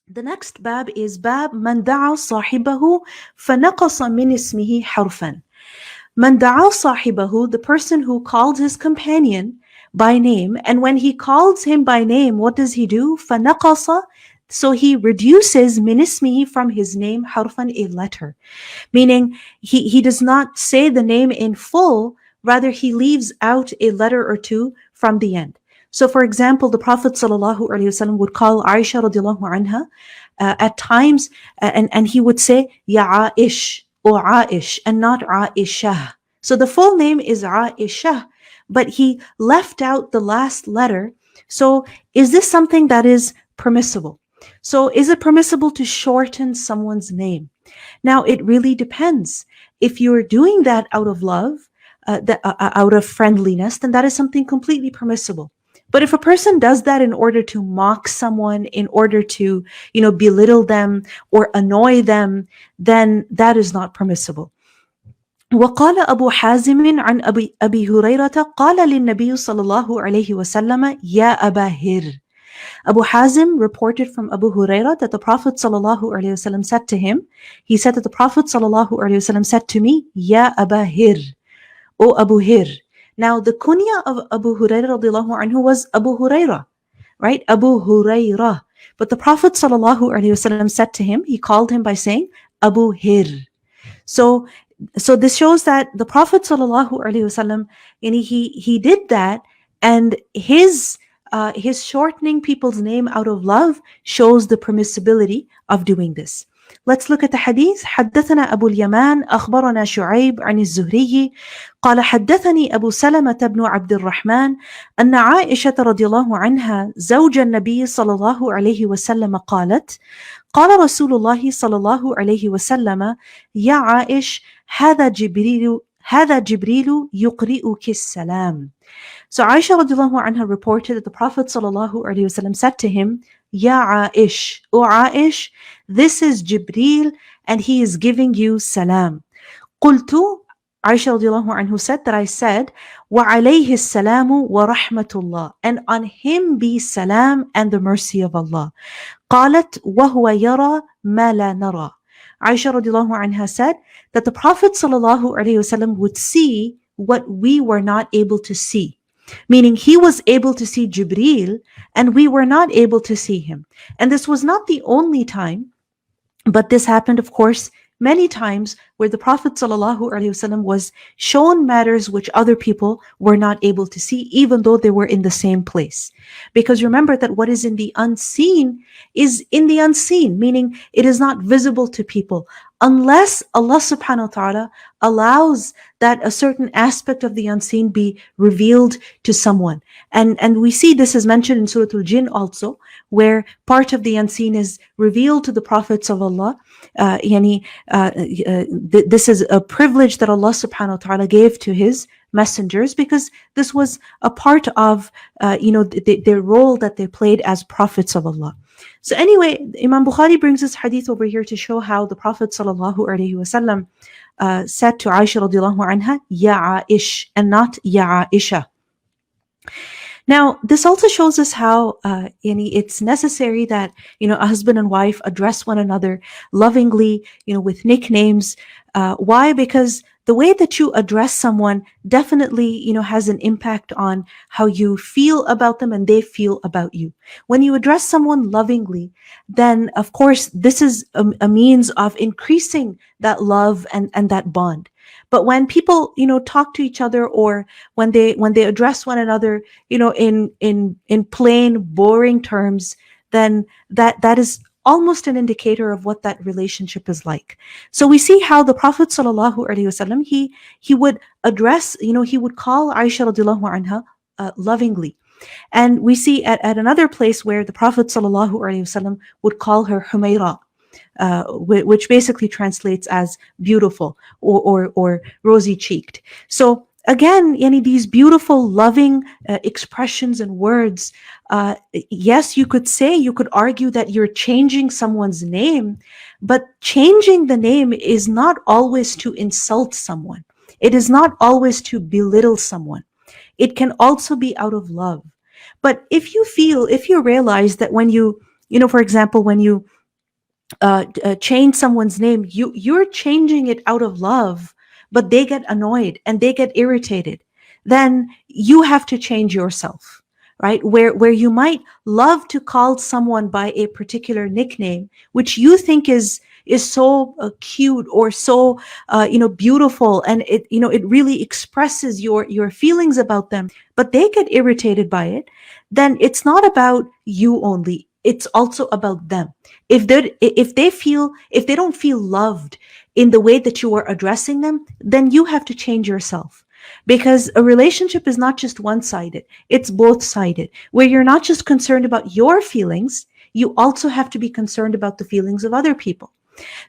The next bab is bab man da'a sahibahu fanaqasa min ismihi harfan. Man da'a sahibahu, the person who called his companion by name, and when he calls him by name, what does he do? فَنَقَصَ, so he reduces min ismihi, from his name, harfan, a letter. Meaning, he does not say the name in full, rather he leaves out a letter or two from the end. So for example, the Prophet ﷺ would call Aisha radiallahu anha at times, and he would say, Ya Aish, or Aish, and not Aisha. So the full name is Aisha, but he left out the last letter. So is this something that is permissible? So is it permissible to shorten someone's name? Now, it really depends. If you're doing that out of love, out of friendliness, then that is something completely permissible. But if a person does that in order to mock someone, in order to, belittle them or annoy them, then that is not permissible. وقال أبو حازم عن أبي هريرة قال للنبي صلى الله عليه وسلم يا أبا هر. Abu Hazim reported from Abu Huraira that the Prophet ﷺ said to him, he said that the Prophet ﷺ said to me, Ya Aba Hir, O Abu Hir. Now the kunya of Abu Huraira radiallahu anhu was Abu Huraira, right? Abu Huraira. But the Prophet ﷺ said to him, he called him by saying, Abu Hir. So this shows that the Prophet ﷺ, he did that, and his shortening people's name out of love shows the permissibility of doing this. Let's look at the hadith. حدثنا أبو اليمان أخبرنا شعيب عن الزهري قال حدثني أبو سلمة بن عبد الرحمن أن عائشة رضي الله عنها زوج النبي صلى الله عليه وسلم قالت قال رسول الله صلى الله عليه وسلم يا عائش هذا جبريل يقرئك السلام. So Aisha radiallahu anha reported that the Prophet sallallahu alaihi wasallam said to him, Ya Aish, O Aish, this is Jibreel and he is giving you salam. قلت, Aisha radiallahu anhu said that I said, وَعَلَيْهِ السَّلَامُ وَرَحْمَةُ اللَّهِ, and on him be salam and the mercy of Allah. قالت وَهُوَ يَرَى مَا لَا نَرَى. Aisha radiallahu anha said that the Prophet sallallahu alaihi wasallam would see what we were not able to see. Meaning he was able to see Jibreel and we were not able to see him. And this was not the only time, but this happened, of course, many times where the Prophet ﷺ was shown matters which other people were not able to see, even though they were in the same place. Because remember that what is in the unseen is in the unseen, meaning it is not visible to people, unless Allah subhanahu wa ta'ala allows that a certain aspect of the unseen be revealed to someone. And we see this is mentioned in Surah Al-Jinn also, where part of the unseen is revealed to the prophets of Allah. This is a privilege that Allah subhanahu wa ta'ala gave to his messengers, because this was a part of their role that they played as prophets of Allah. So anyway, Imam Bukhari brings this hadith over here to show how the Prophet sallallahu alaihi wasallam said to Aisha radiallahu anha, Ya Aish, and not Ya Aisha. Now, this also shows us how it's necessary that a husband and wife address one another lovingly, with nicknames. Why? Because the way that you address someone definitely, has an impact on how you feel about them and they feel about you. When you address someone lovingly, then of course this is a means of increasing that love and that bond. But when people, talk to each other, or when they address one another, in plain, boring terms, then that is almost an indicator of what that relationship is like. So we see how the Prophet sallallahu alaihi wasallam, he would address, he would call Aisha radiallahu anha lovingly. And we see at another place where the Prophet sallallahu alaihi wasallam would call her Humayra, which basically translates as beautiful or rosy-cheeked. So again, these beautiful, loving expressions and words, yes, you could argue that you're changing someone's name, but changing the name is not always to insult someone. It is not always to belittle someone. It can also be out of love. But if you realize that when you, for example, when you change someone's name, you're changing it out of love, but they get annoyed and they get irritated, then you have to change yourself, right? Where you might love to call someone by a particular nickname, which you think is so cute or so beautiful, and it really expresses your feelings about them, but they get irritated by it, then it's not about you only, it's also about them. If they don't feel loved in the way that you are addressing them, then you have to change yourself, because a relationship is not just one-sided, it's both-sided, where you're not just concerned about your feelings, you also have to be concerned about the feelings of other people.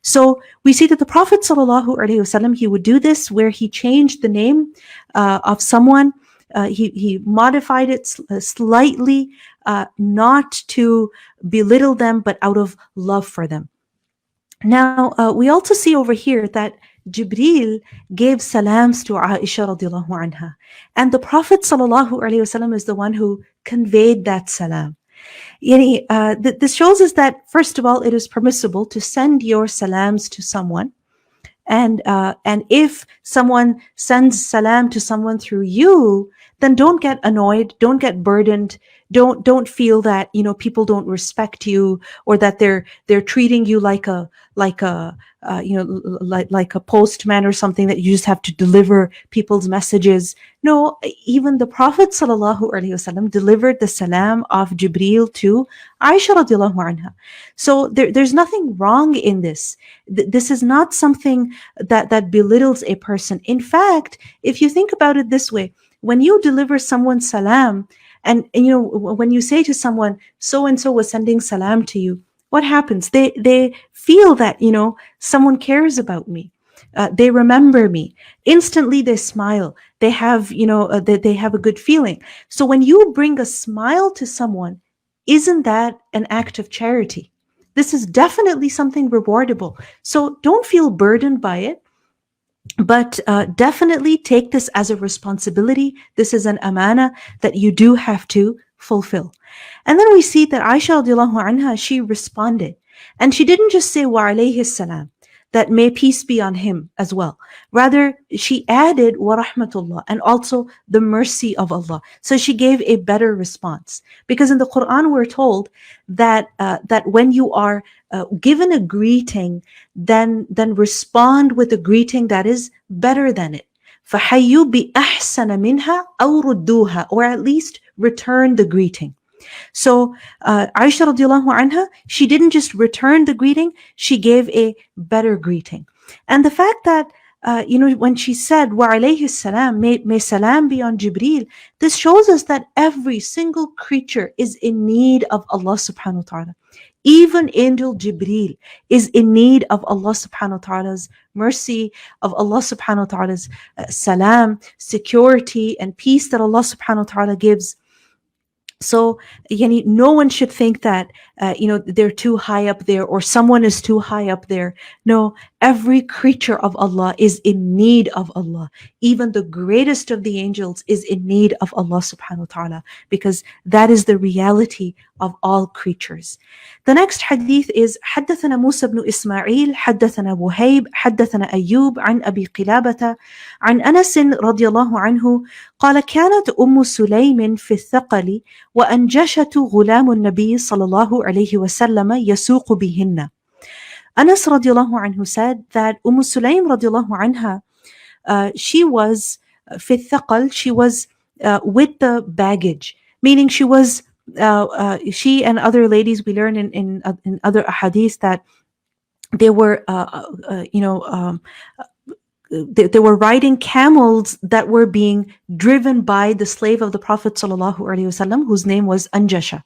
So we see that the Prophet ﷺ, he would do this, where he changed the name of someone. He modified it slightly, not to belittle them, but out of love for them. Now, we also see over here that Jibril gave salams to Aisha radiallahu anha. And the Prophet ﷺ is the one who conveyed that salam. This shows us that, first of all, it is permissible to send your salams to someone. And if someone sends salam to someone through you, then don't get annoyed, don't get burdened, don't feel that people don't respect you, or that they're treating you like a postman or something, that you just have to deliver people's messages. No, even the Prophet ﷺ delivered the salam of Jibreel to Aisha radiallahu anha. So there's nothing wrong in this. This is not something that belittles a person. In fact, if you think about it this way, when you deliver someone's salam, and when you say to someone, so and so was sending salam to you, what happens? They feel that someone cares about me. They remember me. Instantly they smile. They have they have a good feeling. So when you bring a smile to someone, isn't that an act of charity? This is definitely something rewardable. So don't feel burdened by it, but definitely take this as a responsibility. This is an amana that you do have to fulfill. And then we see that Aisha radiallahu anha, she responded. And she didn't just say, wa alayhi salam, that may peace be on him as well. Rather, she added wa rahmatullah, and also the mercy of Allah. So she gave a better response. Because in the Quran, we're told that when you are given a greeting, then respond with a greeting that is better than it. فَحَيُّوا بِأَحْسَنَ مِنْهَا أَوْ رُدُّوهَا, or at least return the greeting. So Aisha radiallahu anha, she didn't just return the greeting, she gave a better greeting. And the fact that when she said, wa alayhi salam, may salam be on Jibreel, this shows us that every single creature is in need of Allah subhanahu wa ta'ala. Even angel Jibreel is in need of Allah subhanahu wa ta'ala's mercy, of Allah subhanahu wa ta'ala's salam, security and peace that Allah subhanahu wa ta'ala gives. So no one should think that they're too high up there, or someone is too high up there. No, every creature of Allah is in need of Allah. Even the greatest of the angels is in need of Allah subhanahu wa ta'ala, because that is the reality of all creatures. The next hadith is حدثنا موسى بن إسماعيل حدثنا وهيب حدثنا أيوب عن أبي قلابة عن أنس رضي الله عنه قال كانت أم سليم في الثقل وأنجشة غلام النبي صلى الله عليه وسلم يسوق بهن. Anas radiallahu anhu said that Sulaym radiallahu anha, she was في الثقل, she was with the baggage, meaning she was she and other ladies, we learn in other ahadith that they were they were riding camels that were being driven by the slave of the Prophet sallallahu alaihi wasallam, whose name was Anjasha.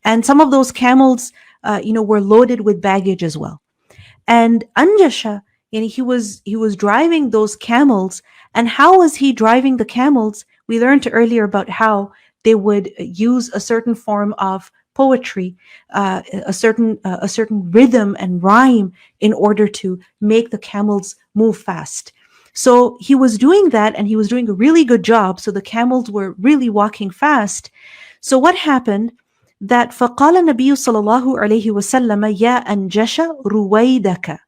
And some of those camels were loaded with baggage as well. And Anjasha, he was driving those camels. And how was he driving the camels? We learned earlier about how they would use a certain form of poetry, a certain rhythm and rhyme in order to make the camels move fast. So he was doing that, and he was doing a really good job. So the camels were really walking fast. So what happened? that فقال النبي صلى الله عليه وسلم يا أنجش رويدك.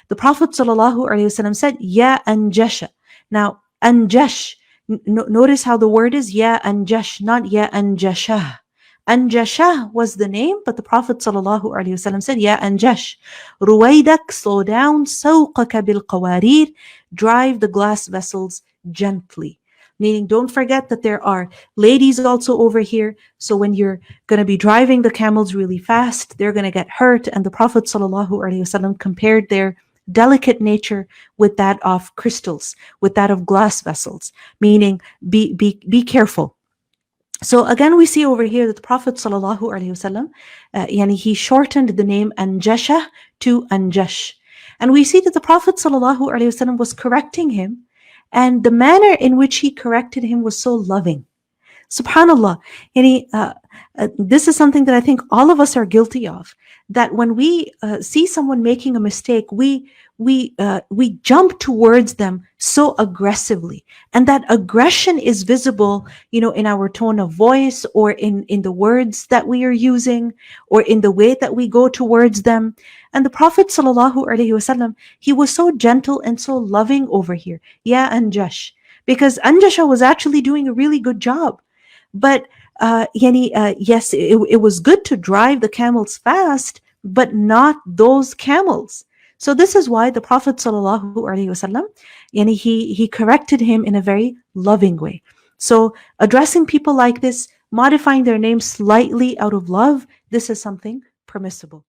The Prophet sallallahu alaihi wasallam said, Ya Anjasha. Now, Anjash, notice how the word is Ya Anjash, not Ya Anjashah. Anjashah was the name, but the Prophet sallallahu alaihi wasallam said, Ya Anjash. Ruwaidak, slow down. Sawqaka bil qawarir, drive the glass vessels gently. Meaning, don't forget that there are ladies also over here. So when you're going to be driving the camels really fast, they're going to get hurt. And the Prophet sallallahu alaihi wasallam compared their delicate nature with that of crystals, with that of glass vessels, meaning be careful. So again, we see over here that the Prophet sallallahu alaihi wasallam, he shortened the name Anjasha to Anjash. And we see that the Prophet sallallahu alaihi wasallam was correcting him, and the manner in which he corrected him was so loving. Subhanallah. This is something that I think all of us are guilty of, that when we see someone making a mistake, we jump towards them so aggressively, and that aggression is visible, in our tone of voice, or in the words that we are using, or in the way that we go towards them. And the Prophet sallallahu alaihi wasallam, he was so gentle and so loving over here. Ya Anjash, because Anjasha was actually doing a really good job. But yes, it was good to drive the camels fast, but not those camels. So this is why the Prophet sallallahu alaihi wasallam, he corrected him in a very loving way. So addressing people like this, modifying their names slightly out of love, this is something permissible.